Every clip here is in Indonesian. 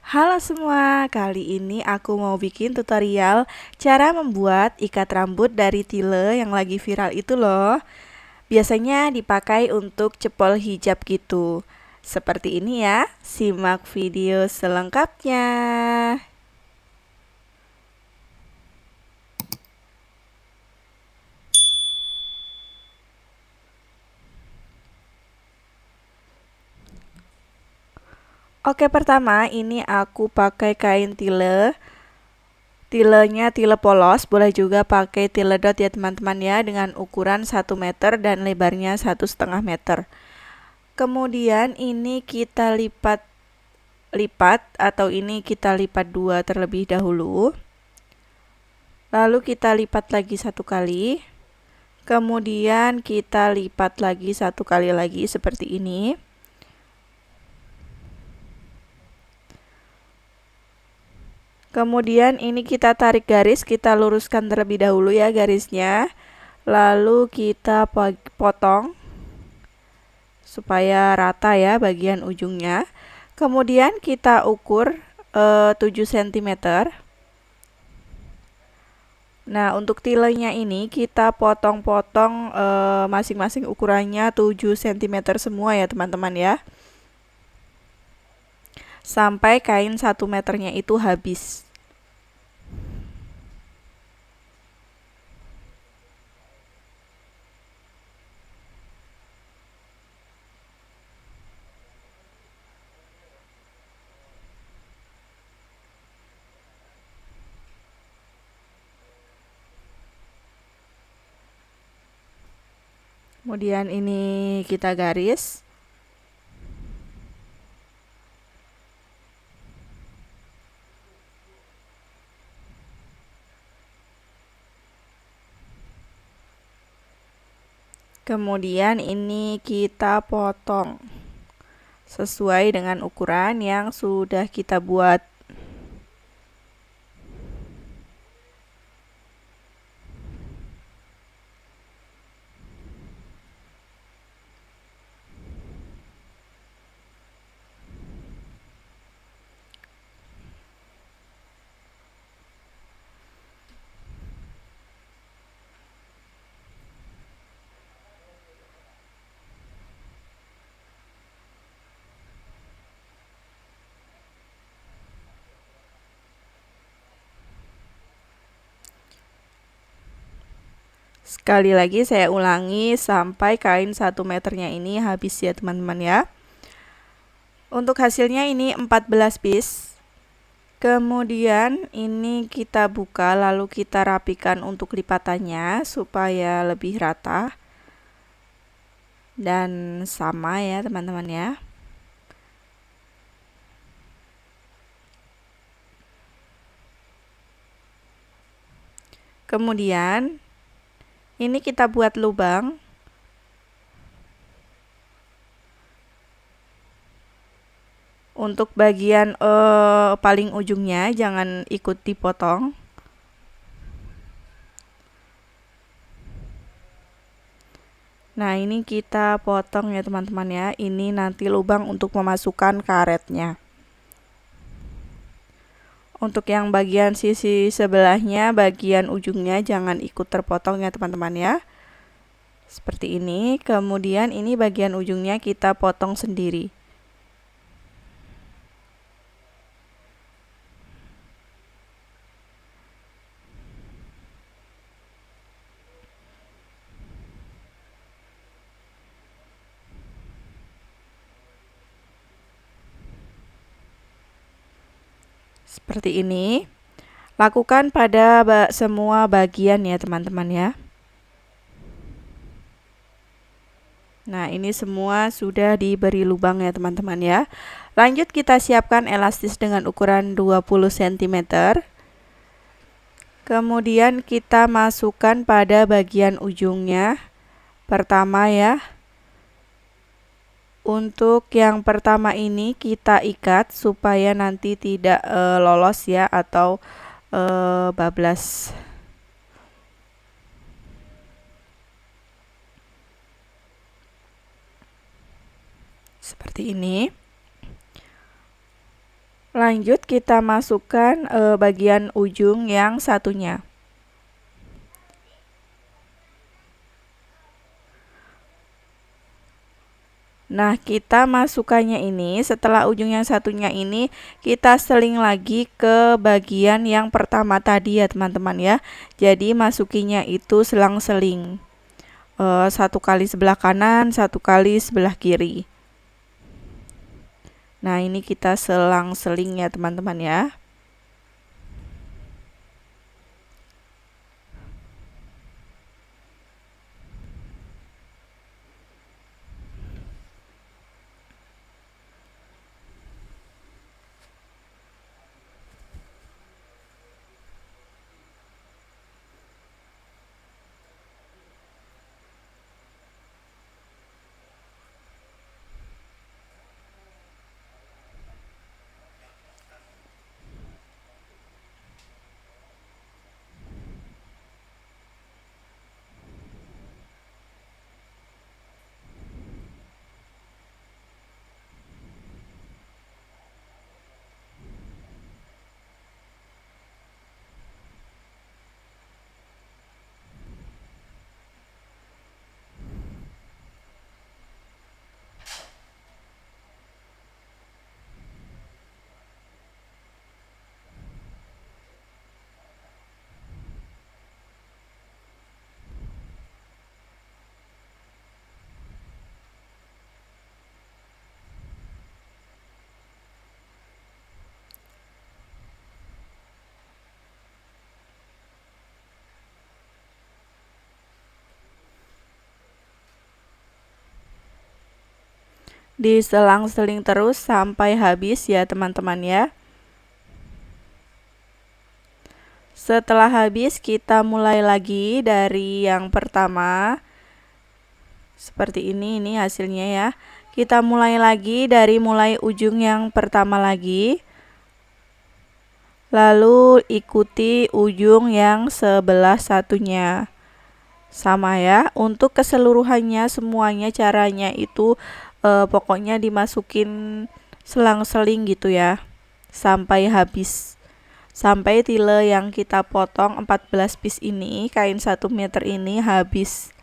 Halo semua, kali ini aku mau bikin tutorial cara membuat ikat rambut dari tile yang lagi viral itu loh. Biasanya dipakai untuk cepol hijab gitu. Seperti ini ya, simak video selengkapnya. Oke, pertama ini aku pakai kain tile. Tilenya tile polos, boleh juga pakai tile dot ya teman-teman ya, dengan ukuran 1 meter dan lebarnya 1,5 meter. Kemudian ini kita lipat atau ini kita lipat dua terlebih dahulu. Lalu kita lipat lagi 1 kali. Kemudian kita lipat lagi 1 kali lagi seperti ini. Kemudian ini kita tarik garis, kita luruskan terlebih dahulu ya garisnya. Lalu kita potong supaya rata ya bagian ujungnya. Kemudian kita ukur 7 cm. Nah, untuk tilenya ini kita potong-potong masing-masing ukurannya 7 cm semua ya teman-teman ya. Sampai kain 1 meternya itu habis. Kemudian ini kita garis. Kemudian ini kita potong sesuai dengan ukuran yang sudah kita buat. Sekali lagi saya ulangi sampai kain 1 meternya ini habis ya teman-teman ya. Untuk hasilnya ini 14 piece. Kemudian ini kita buka lalu kita rapikan untuk lipatannya supaya lebih rata dan sama ya teman-teman ya. Kemudian ini kita buat lubang. Untuk bagian paling ujungnya jangan ikut dipotong. Nah, ini kita potong ya teman-teman ya. Ini nanti lubang untuk memasukkan karetnya. Untuk yang bagian sisi sebelahnya, bagian ujungnya jangan ikut terpotong ya teman-teman ya. Seperti ini. Kemudian ini bagian ujungnya kita potong sendiri. Seperti ini. Lakukan pada semua bagian ya teman-teman ya. Nah, ini semua sudah diberi lubang ya teman-teman ya. Lanjut kita siapkan elastis dengan ukuran 20 cm. Kemudian kita masukkan pada bagian ujungnya. Pertama ya. Untuk yang pertama ini kita ikat supaya nanti tidak lolos ya atau bablas. Seperti ini. Lanjut kita masukkan bagian ujung yang satunya. Nah, kita masukkannya ini setelah ujung yang satunya ini kita seling lagi ke bagian yang pertama tadi ya teman-teman ya. Jadi masukinya itu selang-seling. Satu kali sebelah kanan, satu kali sebelah kiri. Nah, ini kita selang-seling ya teman-teman ya. Diselang-seling terus sampai habis ya teman-teman ya. Setelah habis kita mulai lagi dari yang pertama. Seperti ini hasilnya ya. Kita mulai lagi dari mulai ujung yang pertama lagi. Lalu ikuti ujung yang sebelah satunya. Sama ya, untuk keseluruhannya semuanya caranya itu pokoknya dimasukin selang-seling gitu ya. Sampai habis. Sampai tile yang kita potong 14 piece ini, kain 1 meter ini habis.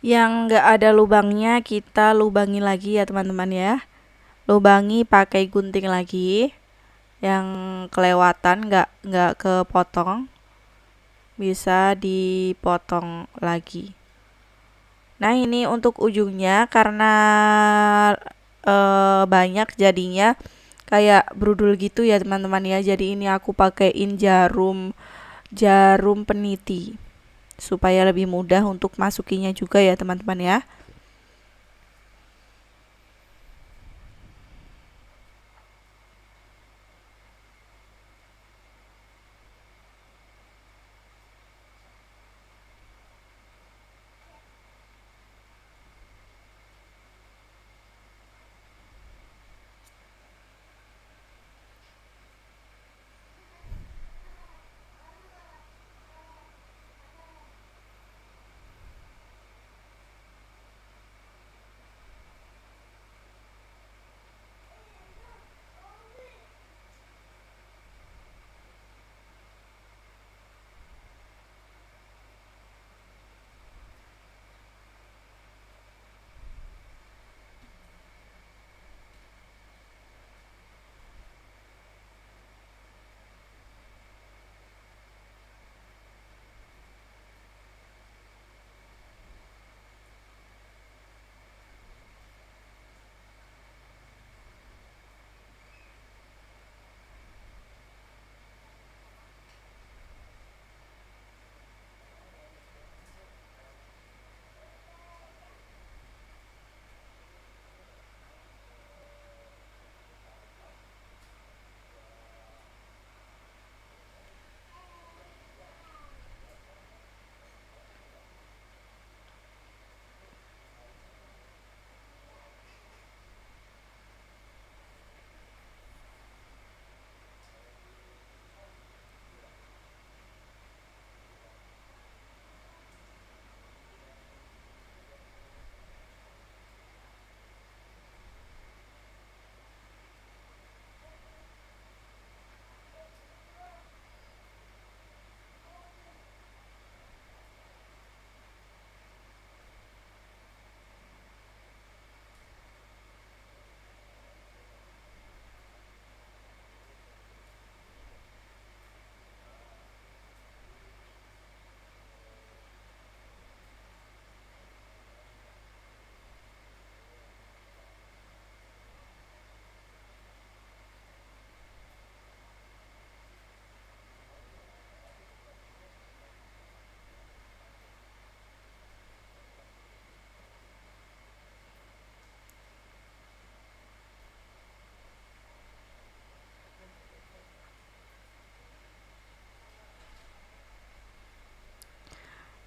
Yang nggak ada lubangnya kita lubangi lagi ya teman-teman ya. Lubangi pakai gunting lagi. Yang kelewatan nggak kepotong bisa dipotong lagi. Nah, ini untuk ujungnya karena banyak jadinya kayak brudul gitu ya teman-teman ya. Jadi ini aku pakaiin jarum peniti supaya lebih mudah untuk masukinya juga ya teman-teman ya.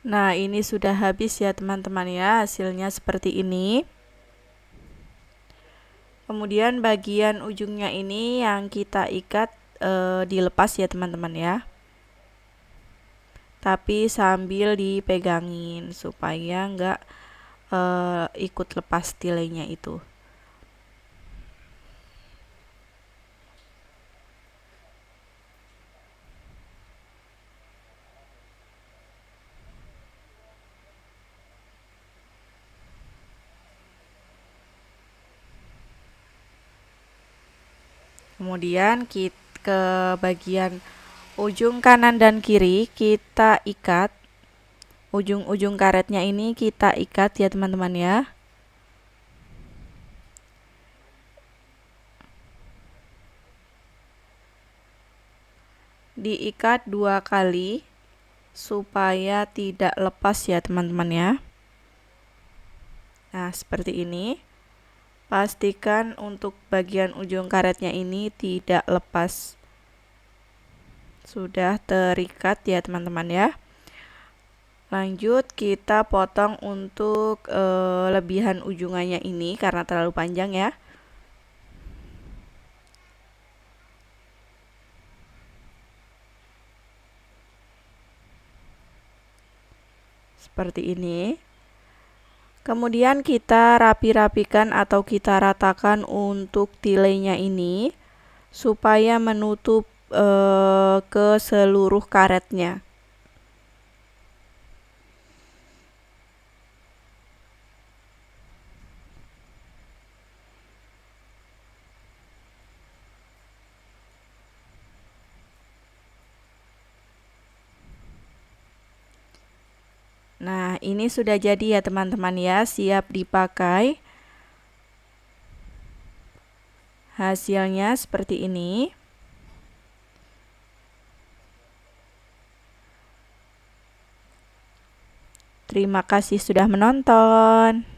Nah, ini sudah habis ya teman-teman ya, hasilnya seperti ini. Kemudian bagian ujungnya ini yang kita ikat dilepas ya teman-teman ya. Tapi sambil dipegangin supaya nggak ikut lepas tilenya itu. Kemudian ke bagian ujung kanan dan kiri kita ikat. Ujung-ujung karetnya ini kita ikat ya teman-teman ya. Diikat 2 kali supaya tidak lepas ya teman-teman ya. Nah, seperti ini. Pastikan untuk bagian ujung karetnya ini tidak lepas. Sudah terikat ya teman-teman ya. Lanjut kita potong untuk lebihan ujungannya ini karena terlalu panjang ya. Seperti ini. Kemudian kita rapi-rapikan atau kita ratakan untuk tilenya ini supaya menutup ke seluruh karetnya. Nah, ini sudah jadi ya teman-teman ya, siap dipakai. Hasilnya seperti ini. Terima kasih sudah menonton.